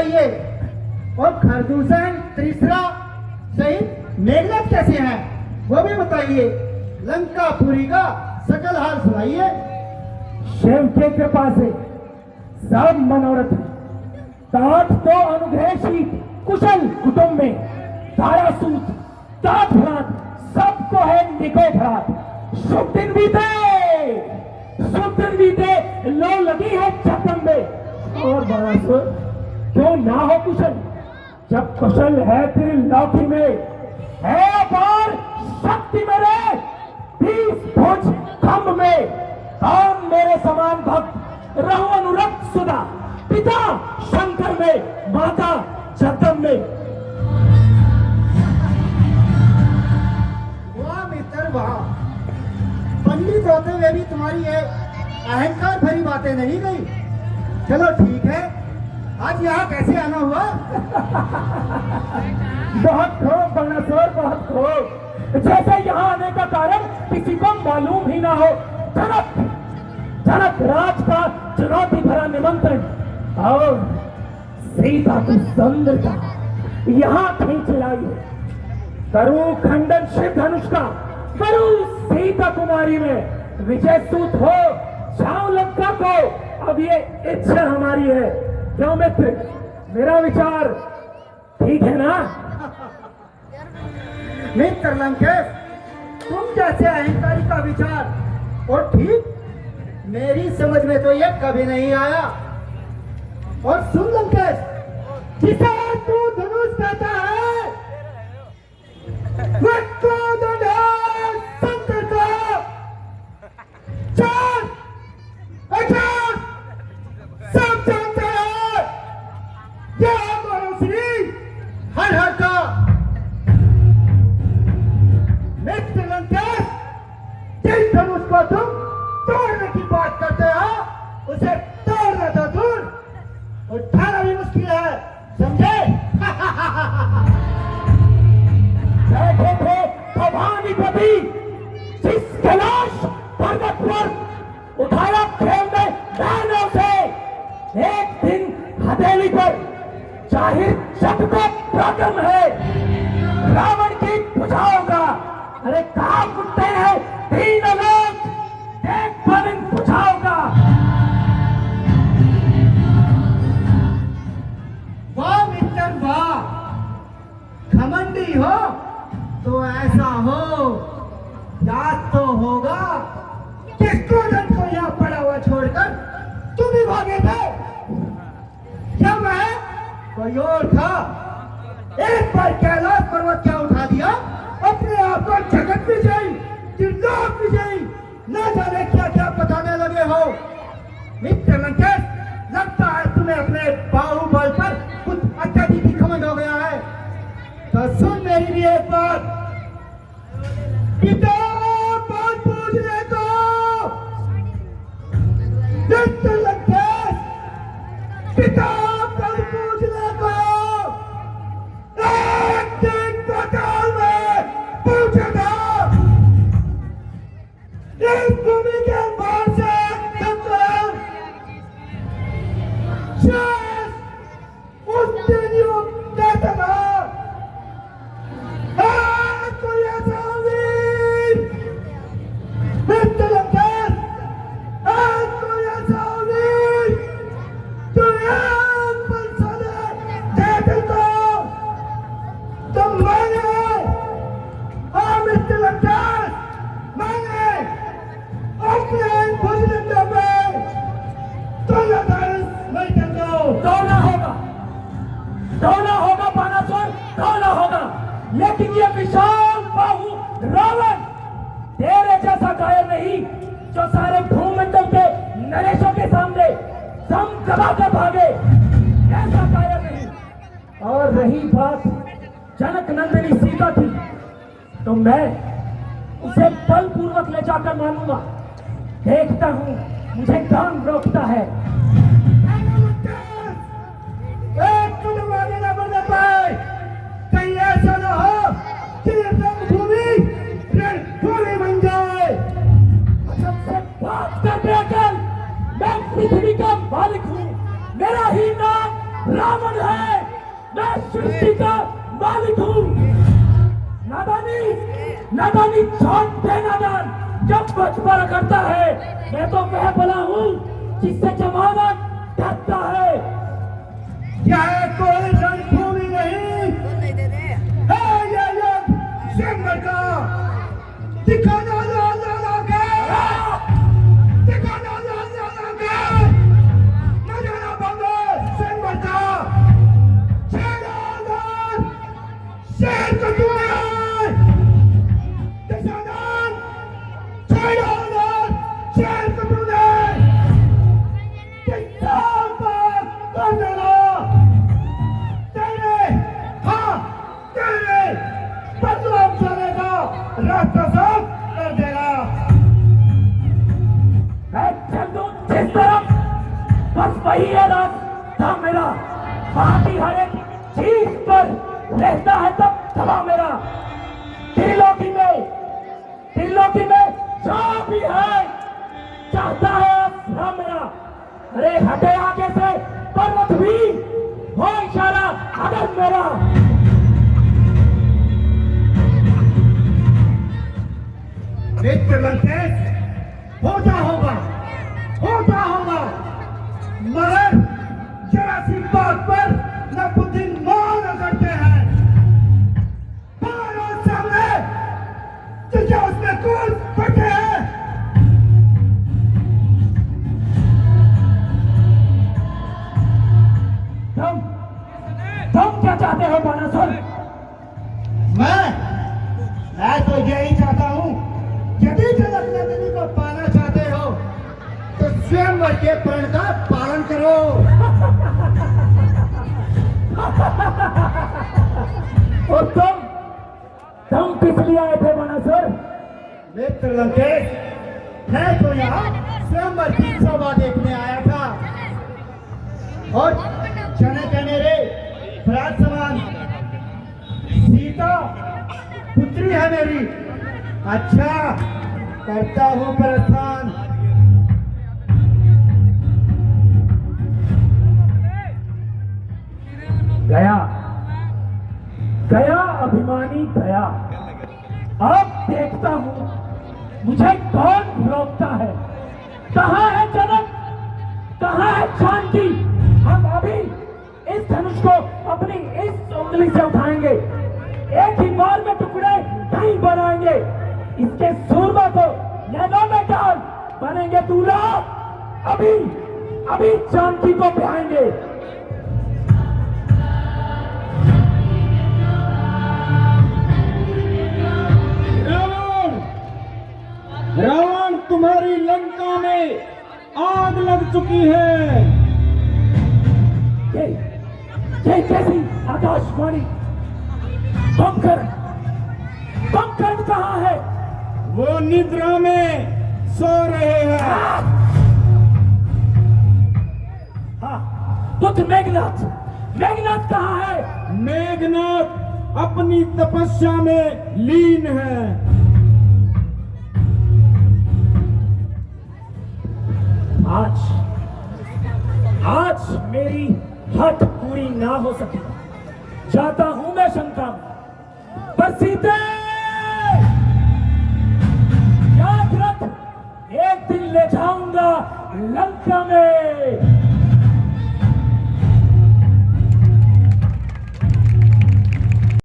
बताइए। और खरदूषण, त्रिशरा सहित मेघनाथ कैसे हैं वो भी बताइए। लंकापुरी का सकल हाल सुनाइए। शिव की कृपा से सब मनोरथ तात तो अनुग्रहशील कुशल कुटुंब में धारासूत तात भ्रात सबको है निको भ्रात। शुभ दिन बीते लो लगी है छतम में। और बरासुर क्यों ना हो कुशल, जब कुशल है तेरी लौकी में है अपार शक्ति मेरे 20 भुज खंभ में। काम मेरे समान भक्त रहो अनुरक्त सुधा, पिता शंकर में माता जगदम्ब में। वाह मित्र वाह, पंडित होते हुए भी तुम्हारी ये अहंकार भरी बातें नहीं गई। चलो ठीक है, आज यहाँ कैसे आना हुआ? बहुत खूब बनासुर, बहुत खूब। जैसे यहाँ आने का कारण किसी को मालूम ही ना हो। जनक राज का चुनौती भरा निमंत्रण और सीता की सुंदरता यहाँ खींच लाई। करूं खंडन शिव धनुष का, करूं सीता कुमारी में विजय सूत हो जाऊं लंका को। अब ये इच्छा हमारी है। क्यों मित्र, मेरा विचार ठीक है ना? मित्र लंकेश, तुम जैसे अहंकारी का विचार और ठीक मेरी समझ में तो ये कभी नहीं आया। और सुन लंकेश, जिसे तू धनुष कहता है वक्को धनुष शंकर का 4 18 सब जानते हैं। यह हमारा श्री हर हर का। मित्र लंकेश, जिस धनुष को तुम तोड़ने की बात करते हो उसे तोड़ना तो दूर उठाना भी मुश्किल है, समझे? बैठे थे भवानीपति जिस कैलाश पर्वत पर उठाया खेल में बहनों से। एक दिन हथेली पर जाहिर शब्द को प्रागम है रावण की भुजाओं का। अरे कहाँ उठते हैं 3 लोग, देख पर इन भुजाओं का। वाह मित्र वाह, घमंडी हो तो ऐसा हो, याद तो होगा किसको जन को यहाँ पड़ा हुआ छोड़कर तुम ही भागे थे। क्या मैं कोई और था? एक बार कैलाश पर्वत क्या उठा दिया, अपने आप को जगत विजयी, त्रिलोक विजयी, न जाने क्या क्या बताने लगे हो। मित्र लंकेश, लगता है तुम्हें अपने बाहुबल पर कुछ अत्यधिक घमंड हो गया है। तो सुन मेरी भी एक बात, पिता बात पूछने को। मित्र लंकेश, पिता बात पूछने को एक दिन पाताल में पहुंचा था। इस भूमि के बाहर से उस दिन यूं कहता था, कोई ऐसा वीर मित्र लंकेश, कोई ऐसा वीर जो एक पल साले देखने को तो मैंने, हाँ मित्र लंकेश, मैंने अपने भुजबंधों में तो नहीं करता हूँ। दौना होगा बानासुर, दौना होगा, लेकिन ये विशाल बाहु रावण तेरे जैसा कायर नहीं जो सारे भूमंडल के नरेशों के सामने दम दबाकर भागे। ऐसा कायर नहीं। और रही बात जनक नंदिनी सीता की, तो मैं उसे बलपूर्वक ले जाकर मानूंगा। देखता हूं मुझे कौन रोकता है। कहीं ऐसा न हो कि रणभूमि रणभूमि बन जाए। सबसे बात करते अकल, मैं पृथ्वी का मालिक हूँ, मेरा ही नाम रावण है। मैं सृष्टि का मालिक हूँ। नादानी नादानी छोटे नादान जब बचपन करता है, मैं तो वह भला हूँ जिससे जमाना डरता है। यह कोई रणभूमि नहीं है, ये युद्ध स्वयंवर का। दिखाना लाला के, दिखाना लाला के, नजारा बंदे स्वयंवर का। शेरानंद, शेर को तूने, दशानंद, शेरानंद, शेर को तूने, किसान पर कर देना। तेरे, हाँ, तेरे बदलाव चलेगा, रास्ता साफ कर देगा। मैं चल दूं जिस तरफ, बस वही है रास्ता मेरा। बाकी हर एक चीज पर रहता है तब दबा मेरा। त्रिलोकी में जो भी है चाहता है आसरा मेरा। अरे हटे आगे से पर्वत भी हो इशारा अगर मेरा। मित्र लंकेश, होता होगा, मगर जरा सी बात पर नपुद्दीन मौन करते हैं। मारो सामने, तुझे उसमें कूद पड़ते हैं। तुम क्या चाहते हो बानासुर? मैं तो यही चाहता हूँ, यदि जनक नंदिनी को पाना चाहते हो तो स्वयंवर के प्रण का पालन करो। और तुम किस लिए आए थे बानासुर? मित्र लंकेश, मैं तो यहाँ स्वयंवर की शोभा देखने आया था। और जनक है मेरे भ्रात समान, सीता पुत्री है मेरी। अच्छा, करता हूँ प्रस्थान। गया अभिमानी गया। अब देखता हूँ मुझे कौन रोकता है। कहाँ है जनक, कहाँ है शांति? हम अभी इस धनुष को अपनी इस उंगली से उठाएंगे, एक ही बार में टुकड़े नहीं बनाएंगे। इसके सूरमा को नैनों में डाल, बनेंगे दूल्हा। अभी जानकी को ब्याहेंगे। रावण, तुम्हारी लंका में आग लग चुकी है। ये कैसी आकाशवाणी? कुंभकर्ण कहाँ है? वो निद्रा में सो रहे हैं। हाँ, पुत्र मेघनाथ कहाँ है? मेघनाथ अपनी तपस्या में लीन है। आज मेरी हट पूरी ना हो सकी। जाता हूं मैं शंका में, पर सीते याद रख, एक दिन ले जाऊंगा लंका में।